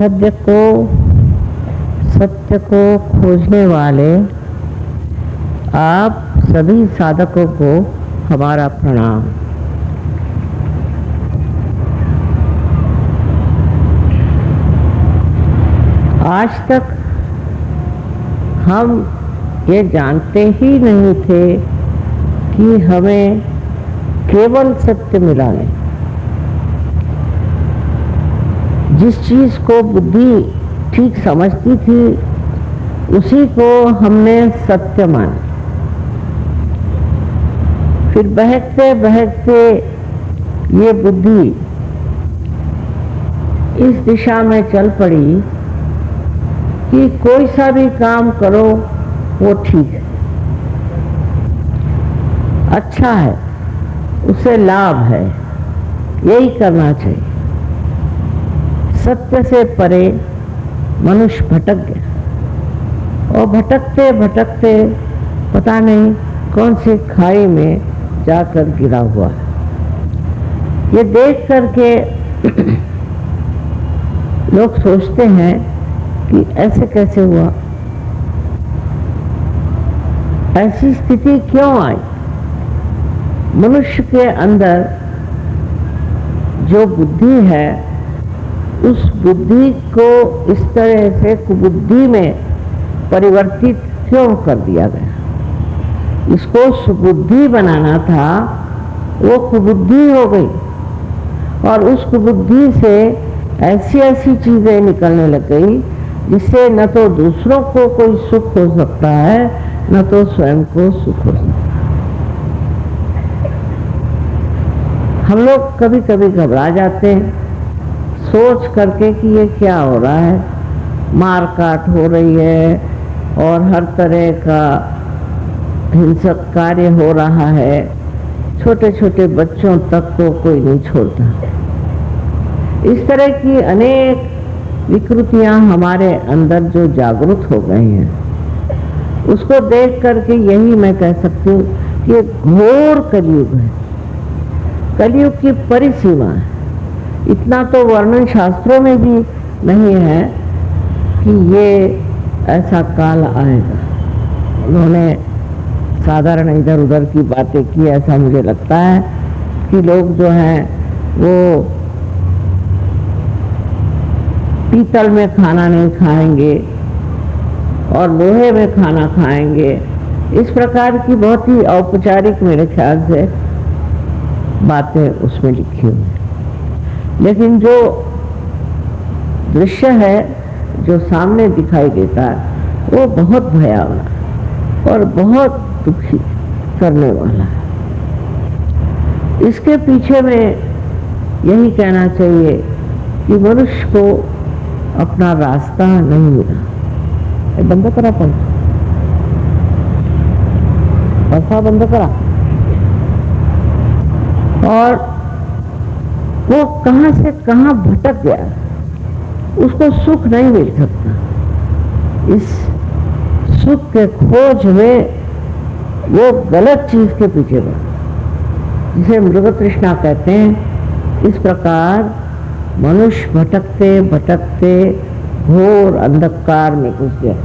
सत्य को खोजने वाले आप सभी साधकों को हमारा प्रणाम। आज तक हम ये जानते ही नहीं थे कि हमें केवल सत्य मिला है। जिस चीज को बुद्धि ठीक समझती थी उसी को हमने सत्य माना। फिर बहकते बहकते ये बुद्धि इस दिशा में चल पड़ी कि कोई सा भी काम करो वो ठीक है, अच्छा है, उससे लाभ है, यही करना चाहिए। सत्य से परे मनुष्य भटक गया और भटकते भटकते पता नहीं कौन सी खाई में जाकर गिरा हुआ है। ये देख करके लोग सोचते हैं कि ऐसे कैसे हुआ, ऐसी स्थिति क्यों आई। मनुष्य के अंदर जो बुद्धि है उस बुद्धि को इस तरह से कुबुद्धि में परिवर्तित क्यों कर दिया गया। इसको सुबुद्धि बनाना था, वो कुबुद्धि हो गई और उस कुबुद्धि से ऐसी ऐसी चीजें निकलने लग गई जिससे न तो दूसरों को कोई सुख हो सकता है न तो स्वयं को सुख हो सकता है। हम लोग कभी कभी घबरा जाते हैं सोच करके कि ये क्या हो रहा है, मार काट हो रही है और हर तरह का हिंसक कार्य हो रहा है, छोटे छोटे बच्चों तक को कोई नहीं छोड़ता। इस तरह की अनेक विकृतियां हमारे अंदर जो जागरूक हो गई हैं, उसको देख करके यही मैं कह सकती हूँ कि घोर कलयुग है, कलयुग की परिसीमा है। इतना तो वर्णन शास्त्रों में भी नहीं है कि ये ऐसा काल आएगा। उन्होंने साधारण इधर उधर की बातें की, ऐसा मुझे लगता है कि लोग जो हैं वो पीतल में खाना नहीं खाएंगे और लोहे में खाना खाएंगे। इस प्रकार की बहुत ही औपचारिक मेरे ख्याल से बातें उसमें लिखी हुई हैं। लेकिन जो दृश्य है जो सामने दिखाई देता है वो बहुत भयावह और बहुत दुखी करने वाला है। इसके पीछे में यही कहना चाहिए कि मनुष्य को अपना रास्ता नहीं मिला। बंद करा पंखा बंद करा। और वो कहां से कहां भटक गया, उसको सुख नहीं मिल सकता। इस सुख के खोज में वो गलत चीज के पीछे बढ़ा, जिसे मृग तृष्णा कहते हैं। इस प्रकार मनुष्य भटकते भटकते घोर अंधकार में घुस गया।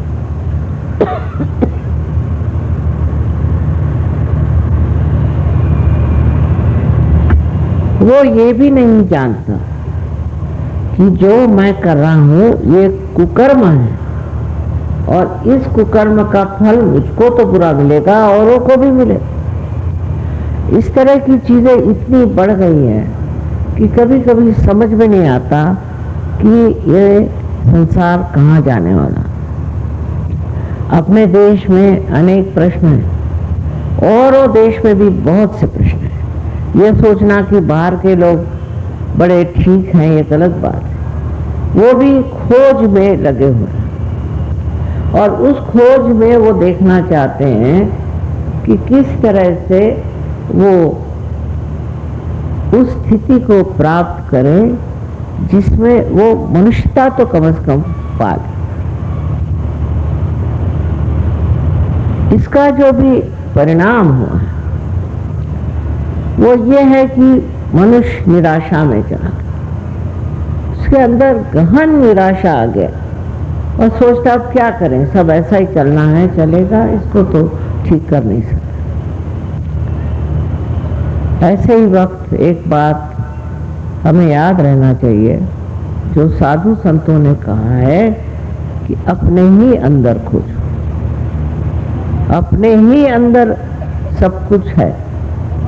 वो ये भी नहीं जानता कि जो मैं कर रहा हूं ये कुकर्म है और इस कुकर्म का फल मुझको तो बुरा मिलेगा, औरों को भी मिले। इस तरह की चीजें इतनी बढ़ गई हैं कि कभी कभी समझ में नहीं आता कि ये संसार कहाँ जाने वाला। अपने देश में अनेक प्रश्न हैं, औरों देश में भी बहुत से प्रश्न हैं। ये सोचना कि बाहर के लोग बड़े ठीक हैं, ये गलत बात है। वो भी खोज में लगे हुए हैं और उस खोज में वो देखना चाहते हैं कि किस तरह से वो उस स्थिति को प्राप्त करें जिसमें वो मनुष्यता तो कम से कम पाले। इसका जो भी परिणाम हुआ है वो ये है कि मनुष्य निराशा में चला, उसके अंदर गहन निराशा आ गया और सोचता अब क्या करें, सब ऐसा ही चलना है, चलेगा, इसको तो ठीक कर नहीं सकते। ऐसे ही वक्त एक बात हमें याद रहना चाहिए, जो साधु संतों ने कहा है कि अपने ही अंदर खोजो, अपने ही अंदर सब कुछ है।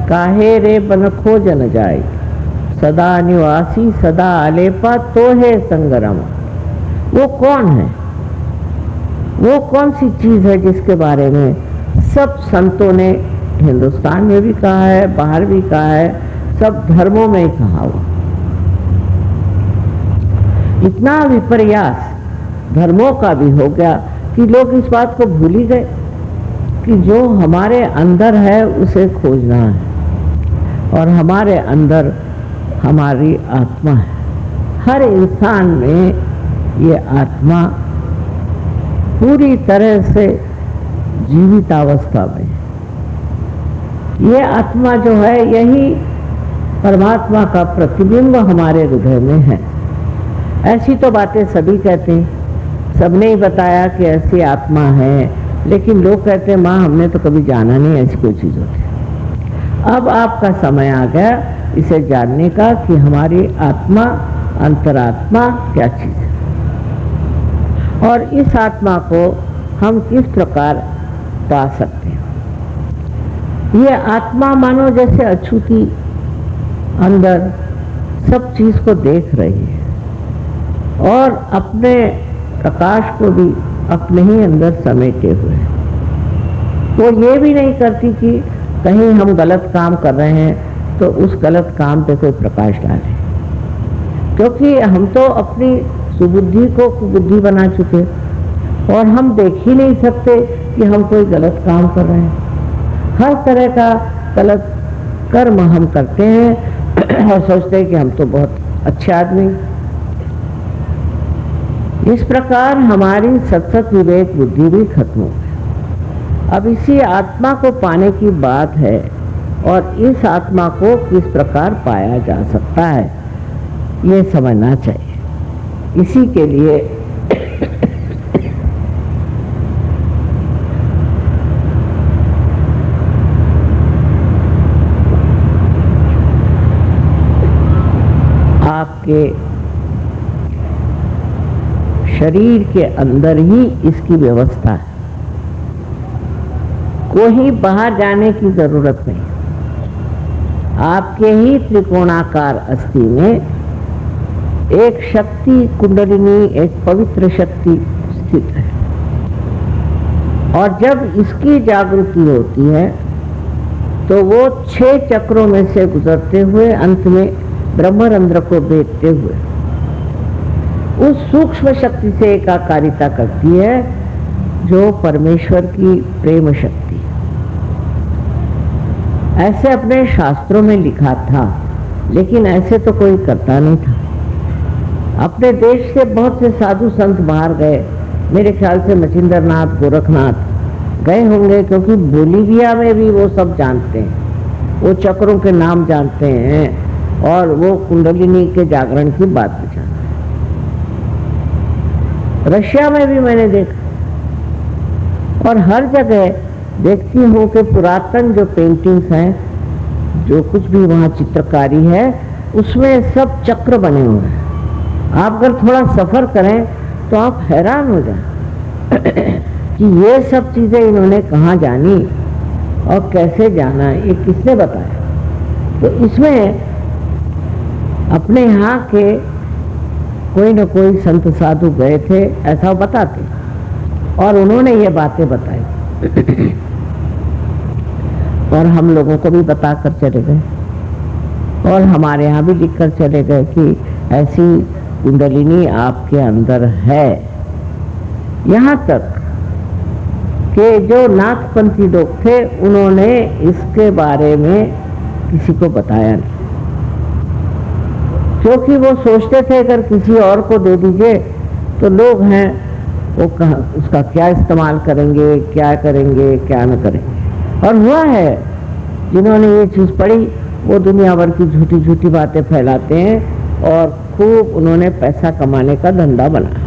काहे रे बन खोज न जाए, सदा निवासी सदा आलेपा तो है संगरम। वो कौन है, वो कौन सी चीज है जिसके बारे में सब संतों ने हिंदुस्तान में भी कहा है, बाहर भी कहा है, सब धर्मों में ही कहा हुआ। इतना विपर्यास धर्मों का भी हो गया कि लोग इस बात को भूल ही गए कि जो हमारे अंदर है उसे खोजना है, और हमारे अंदर हमारी आत्मा है। हर इंसान में ये आत्मा पूरी तरह से जीवित अवस्था में, ये आत्मा जो है यही परमात्मा का प्रतिबिंब हमारे हृदय में है। ऐसी तो बातें सभी कहते हैं, सबने ही बताया कि ऐसी आत्मा है, लेकिन लोग कहते हैं माँ हमने तो कभी जाना नहीं ऐसी कोई चीज़ होती। अब आपका समय आ गया इसे जानने का कि हमारी आत्मा, अंतरात्मा क्या चीज़ है, और इस आत्मा को हम किस प्रकार पा सकते हैं। ये आत्मा मानो जैसे अछूती अंदर सब चीज़ को देख रही है और अपने प्रकाश को भी अपने ही अंदर समेटे हुए है। वो ये भी नहीं करती कि कहीं हम गलत काम कर रहे हैं तो उस गलत काम पे कोई प्रकाश डाले, क्योंकि हम तो अपनी सुबुद्धि को कुबुद्धि बना चुके और हम देख ही नहीं सकते कि हम कोई गलत काम कर रहे हैं। हर तरह का गलत कर्म हम करते हैं और सोचते हैं कि हम तो बहुत अच्छे आदमी। इस प्रकार हमारी सतसत विवेक बुद्धि भी खत्म हो गई। अब इसी आत्मा को पाने की बात है, और इस आत्मा को किस प्रकार पाया जा सकता है ये समझना चाहिए। इसी के लिए आपके शरीर के अंदर ही इसकी व्यवस्था है, कोई बाहर जाने की जरूरत नहीं। आपके ही त्रिकोणाकार अस्थि में एक शक्ति कुंडलिनी, एक पवित्र शक्ति स्थित है, और जब इसकी जागृति होती है तो वो 6 चक्रों में से गुजरते हुए अंत में ब्रह्मरंध्र को भेदते हुए उस सूक्ष्म शक्ति से एकाकारिता करती है जो परमेश्वर की प्रेम शक्ति। ऐसे अपने शास्त्रों में लिखा था, लेकिन ऐसे तो कोई करता नहीं था। अपने देश से बहुत से साधु संत बाहर गए, मेरे ख्याल से मचिंद्रनाथ, गोरखनाथ गए होंगे, क्योंकि बोलीविया में भी वो सब जानते हैं, वो चक्रों के नाम जानते हैं और वो कुंडलिनी के जागरण की बात भी जानते हैं। रशिया में भी मैंने देखा, और हर जगह देखती हूँ कि पुरातन जो पेंटिंग्स हैं, जो कुछ भी वहाँ चित्रकारी है, उसमें सब चक्र बने हुए हैं। आप अगर थोड़ा सफ़र करें तो आप हैरान हो जाए कि ये सब चीज़ें इन्होंने कहाँ जानी और कैसे जाना, ये किसने बताया। तो इसमें अपने यहाँ के कोई न कोई संत साधु गए थे, ऐसा बताते, और उन्होंने ये बातें बताई और हम लोगों को भी बताकर चले गए, और हमारे यहाँ भी लिखकर चले गए कि ऐसी कुंडलिनी आपके अंदर है। यहाँ तक कि जो नाथपंथी लोग थे उन्होंने इसके बारे में किसी को बताया नहीं, क्योंकि वो सोचते थे अगर किसी और को दे दीजिए तो लोग हैं वो उसका क्या इस्तेमाल करेंगे, क्या करेंगे, क्या न करेंगे। और हुआ है, जिन्होंने ये चीज़ पढ़ी वो दुनिया भर की झूठी झूठी बातें फैलाते हैं और खूब उन्होंने पैसा कमाने का धंधा बनाया।